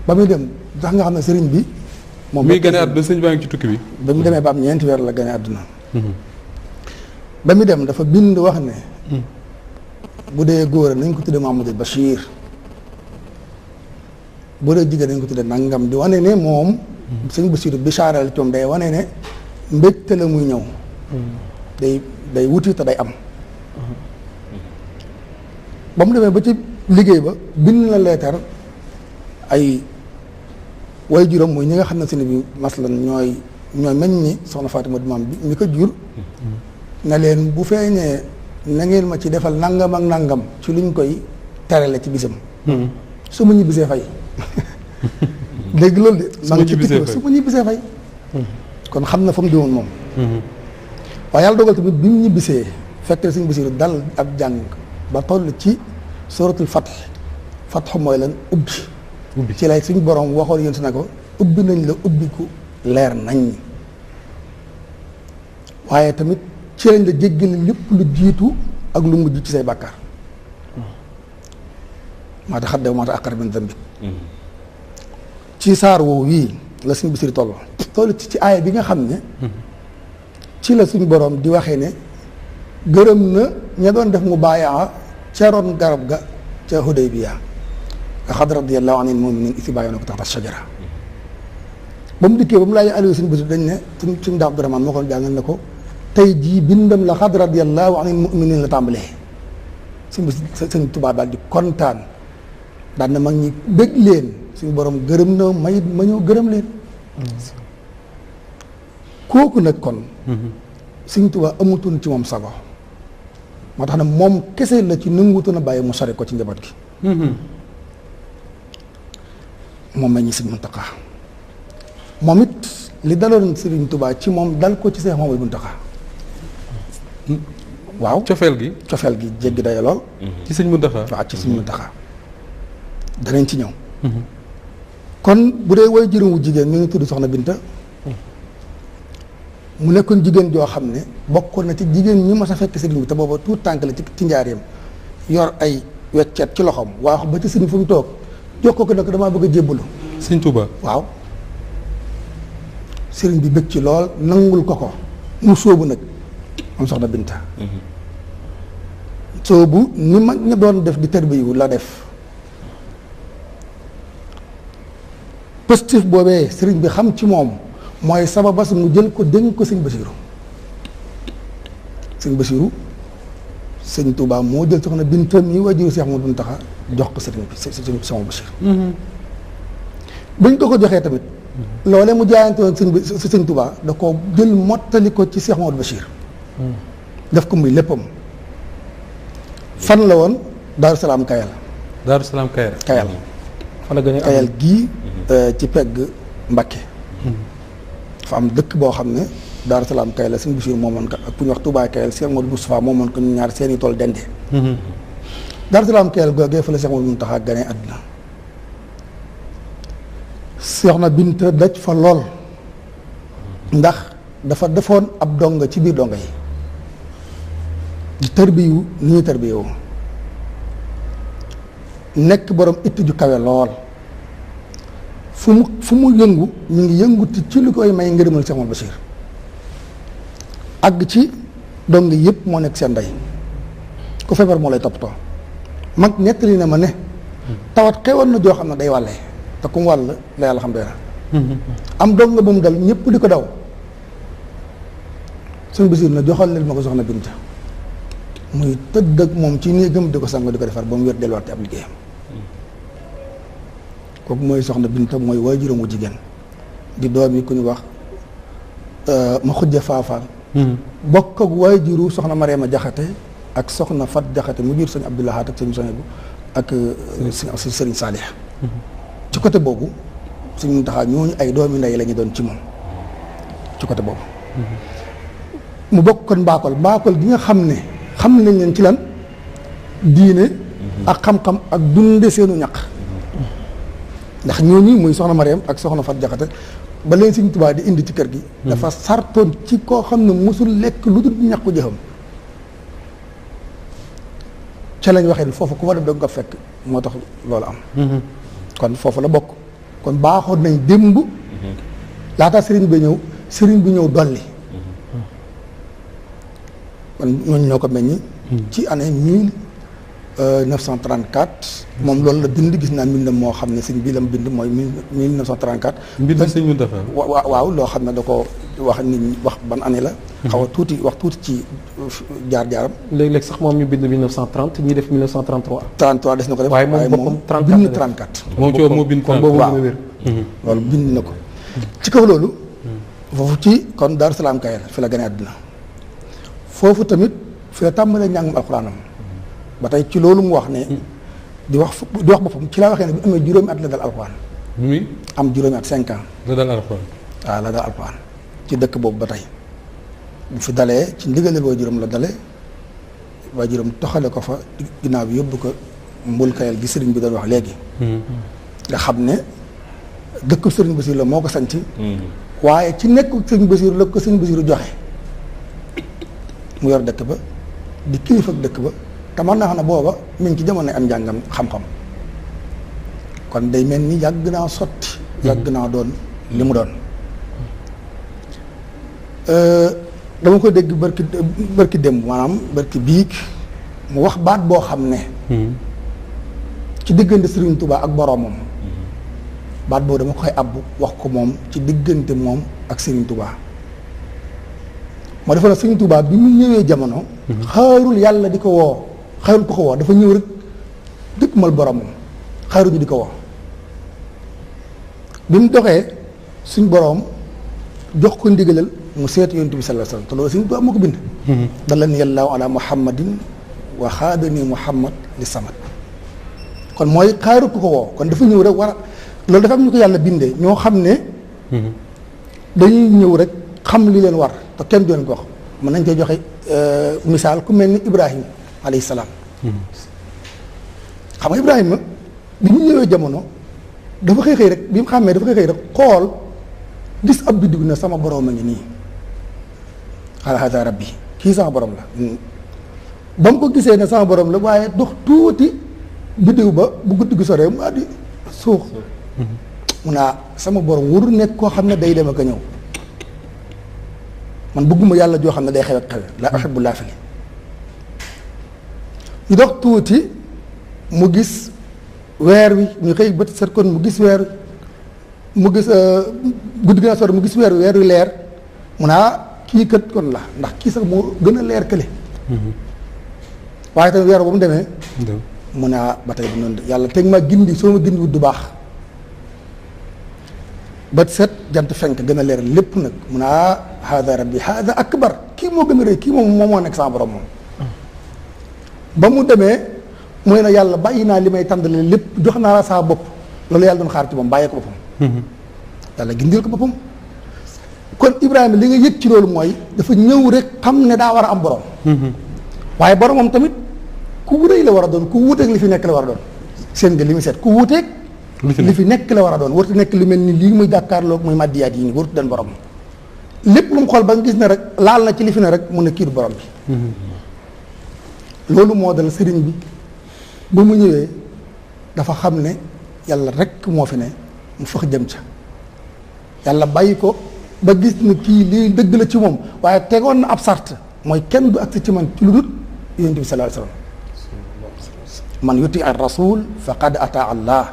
ba muy dem tax nga xam ne sëriñ bi. moom muy gane àdduna sëñ baa ngi ci tukki bi. ba mu demee ba am ñeenti weer la gane àdduna. ba muy dem dafa bind wax ne. bu dee góor nañ ko tudde Mahamadul Bachir. bu dee jigéen nañ ko tudde nangam di wane ne moom. sëñ Bachir bichaaral coom day wane ne mbégte la muy ñëw. day wuti te day am. ba mu demee ba ci liggéey ba bind na leetar ay way juróom mooy ñi nga xam ne si ne bi maslan ñooy meññ ni soxna Fatima di maam bi mi ko jur na leen bu feeñee na ngeen ma ci defal nangam ak nangam ci luñ koy terale ci bisam su ma ñibbisee fay dégg loolu de ma ngi ci tikk su ma ñibbisee fay kon xam na fa mu di woon moom waaye yàlla dogal tamit bi mu ñibbisee fekk suñu bisiru dal ab jàng ba toll ci suratul fatx mooy lan ubbi ci lay suñ borom waxoon yéen si na ko ubbi nañ la ubbiku leer nañ waaye tamit ci lañ la jéggale lépp lu jiitu ak lu mujj ci say bàkkaar maa tax xaddew maa tax aqar min dambik ci saar woowu wii la suñ bisiri toll ci aaya bi nga xam ne ci la suñ borom di waxee ne gërëm na ña doon def mu baayaa ca ron garab ga ca Hudaybiya laqad radiyallahu anil mu'minin idh yubayyi'unaka tahta ash-shajara ba mu dikkee ba mu laaj Aliou suñu bés dañ ne suñ daa Abdourahmane moo ko jàngal ne ko tey jii bindam laqad radiyallahu anil mu'minin la tàmbalee suñu bés sëñ Tuubaa daal di kontaan daal ne mag ñi bëgg leen suñu borom gërëm na mayit ma ñëw gërëm leen kooku nag kon suñ Tuubaa amutoon ci moom sago moo tax ne moom kese la ci nanguutoon a bàyyi mu sori ko ci njaboot gi moom ma ñi Sëriñ Muntaxa moom it li daloon Sëriñ Tuubaa ci moom dal ko ci Seex Mamadu Muntaxa waaw cofeel gi jéggi day lool ci Sëriñ Muntaxa waaw ci Sëriñ Muntaxa danañ ci ñëw kon bu dee way juróom wu jigéen mi ngi tudd Soxna Binta mu nekkoon jigéen joo xam ne bokkoon na ci jigéen ñi mas a fekk sëriñ bi te booba tuut tànk la ci njaareem yor ay weccet ci loxoom waaw ba ci sëriñ fu mu toog jox ko nag damaa bëgg a jébbalu sëriñ Tuuba waaw sëriñ bi bëgg ci lool nangul ko mu sóobu nag moom Soxna Binta sóobu ni mag ña doon def di tarbiyu la def positif boobee sëriñ bi xam ci moom mooy sababas mu jël ko dénk ko sëñ Basiru sëñ Tuubaa moo jël Soxna Binta mi waajuru Seex Mamadu Muntaxa jox ko sëriñ bi sama Basiru buñ ko joxee tamit loolee mu jaayante woon sëñ Tuubaa da ko jël mottali ko ci Seex Mamadu Bachir def ko muy léppam fan la woon Daaru Salaam Kayal fan la gën a Kayal gii ci pegg Mbakke dafa am dëkk boo xam ne Daaru Salaam Kayal la sëñ Bachir moomoon ko ak ku ñu wax Touba Kayal Seex Mamadu Mustafaa moomoon ko ñu ñaar seeni tool dende Daaru Salaam Kayal googee fa la Seex Mamadu Muntaxa gane àdduna Soxna Binta daj fa lool ndax dafa defoon ab donga ci biir donga yi di tarbiyu ni ñuy tarbiyoo nekk borom itti ju kawe lool fu mu yëngu ñu ngi yënguti ci lu koy may ngërëmal Seex Mamadu Bachir àgg ci donga yëpp moo nekk seen ndey ku feebar moo lay toppatoo mag nettali na ma ne tawat xewoon na joo xam ne day wàllee te ku mu wàll la yàlla xam dara am dong nga ba mu dal ñëpp di ko daw suñu Basiir na joxal leen ma ko Soxna Binta muy tëdd ak moom ci néegam di ko sango di ko defar ba mu wér delluwaat ci ab liggéeyam kooku mooy Soxna Binta mooy waajuram wu jigéen di doom yi ku ñu wax ma xujja faafaal bokk ak waajuru Soxna Mariama Jaxate ak Soxna Fat Jaxate mu jur sëñ Abdou Lahad ak sëñ Soñebu ak sëriñ Saalix ci côté boobu Sëñ Muntaxa ñooñu ay doomi ndey la ñu doon ci moom ci côté boobu mu bokk kon mbaakol gi nga xam ne xam nañ leen ci lan diine ak xam-xam ak dunde seenu ñaq ndax ñooñu muy Soxna Mariam ak Soxna Fat Jaxate ba leen Sëñ Tuubaa di indi ci kër gi dafa sartoon ci koo xam ne mosul lekk lu dul ñàkku jëfam ca lañ waxee foofu ku fa dem da nga fekk moo tax loolu am. kon foofu la bokk. kon baaxoon nañ démb. laata sëriñ bi ñëw dolli. kon ñooñu ñoo ko meññ. ci année 1934. moom loolu la bind gis naa mbind moo xam ne sëñ bii la mu bind mooy 1934. mbind sëñ Mountakha. waaw loo xam ne da ko wax nit ñi wax ban année la. xaw a tuuti wax tuuti ci jaar-jaaram. léeg-léeg sax moom ñu bind 1930 ñi def 1933. 33 des na ko def waaye moom boppam 34 bind 34. moom ci woon moo bind 34 boobu waaw loolu bind na ko. ci kaw loolu. foofu ci kon Daaru Salaam Kayel fi la gane àddina foofu tamit fi la tàmbalee njàngum alxuraanam ba tey ci loolu mu wax ne. di wax boppam ci laa waxee ne bi amee juróomi at la dal alxuraan. muy am juróomi at 5 ans. la dal alxuraan. waaw la dal alxuraan ci dëkk boobu ba tey bu fi dalee ci ndigaleel waajuram la dale waajuram toxale ko fa ginnaaw bi yóbbu ko mbul Kayel gi sëriñ bi doon wax léegi. nga xam ne dëkku sëriñ Basiru la moo ko sanc waaye ci nekku sëriñ Basiru la ko sëriñ Basiru joxe mu yor dëkk ba di kilifa ak dëkk ba te mën naa xam ne booba mi ngi ci jamono am njàngam xam-xam kon day mel ni yàgg naa sotti yàgg naa doon li mu doon dama ko dégg bërki démb maanaam bërki biig mu wax baat boo xam ne ci diggante Sëriñ Tuubaa ak boroomam baat boobu dama koy abbu wax ko moom ci diggante moom ak Sëriñ Tuubaa moo defa la Sëriñ Tuubaa bi mu ñëwee jamono xaarul yàlla di ko woo xaarul ko woo dafa ñëw rek dëkk mal boroomam xaaruñu di ko woo bi mu doxee suñ boroom jox ko ndigalal mu seet yonent bi sallallahu alayhi wasallam te loolu Sëriñ Tuubaa moo ko bind dalani yàllaahu ala muhammadin wa xaadani muhammad li samad kon mooy xaaru ko woo kon dafa ñëw rek war a loolu dafa am ñu ko yàlla bindee ñoo xam ne dañuy ñëw rek xam li leen war te kenn doon ko wax mën nañ koy joxe misaal ku mel ni Ibrahima alayhi salaam xam nga Ibrahima bi mu ñëwee jamono dafa xëy rek bi mu xàmmee dafa xëy rek xool gis ab biddiw na sama borom a ngi nii xala hada rabbi kii sama borom la ba mu ko gisee ne sama borom la waaye dox tuuti biddiw ba bu guddi gi soree mu àddi suux mu naa sama borom waru nekk koo xam ne day dem ak a ñëw man bëgguma yàlla joo xam ne day xew ak xewe la uhibbu laafili ñu dox tuuti mu gis weer wi ñu xëy bët set kon mu gis weer mu gis guddi gi naa sore mu gis weer wi leer mu naa kii kët kon la ndax kii sax moo gën a leer kële waaye tamit weer ba mu demee mu ne ba tey bu noonu yàlla teg ma gindi soo ma gindiwut du baax bët set jant fenk gën a leer lépp nag mu ne hada rabbi hada akbar kii moo gën a rëy kii moom moo nekk sama borom moom ba mu demee mooy na yàlla bàyyi naa li may tàndale lépp jox naa la saa bopp loolu yàlla doon xaar ci moom bàyyee ko boppam yàlla gindil ko boppam kon Ibrahima li nga yëg ci loolu mooy dafa ñëw rek xam ne daa war a am borom waaye boromam tamit ku rëy la war a doon ku wuuteeg li fi nekk la war a doon seen nga li muy seet ku wuuteeg li fi nekk la war a doon warut nekk lu mel ni lii muy jàkkaarloog muy màddiyaat yi nii warut den borom lépp lu mu xool ba nga gis ne rek laal na ci li fi ne rek mun na kii du borom bi loolu moo dal sëriñ bi ba mu ñëwee dafa xam ne yàlla rek moo fi ne mu fax jëm ca yàlla bàyyi ko ba gis ne kii lii dëgg la ci moom waaye tegoon na ab sart mooy kenn du agsi ci man ci lu dul yonent bi sallallahu alayhi wasallam man yuti ar rasul faqad ata allah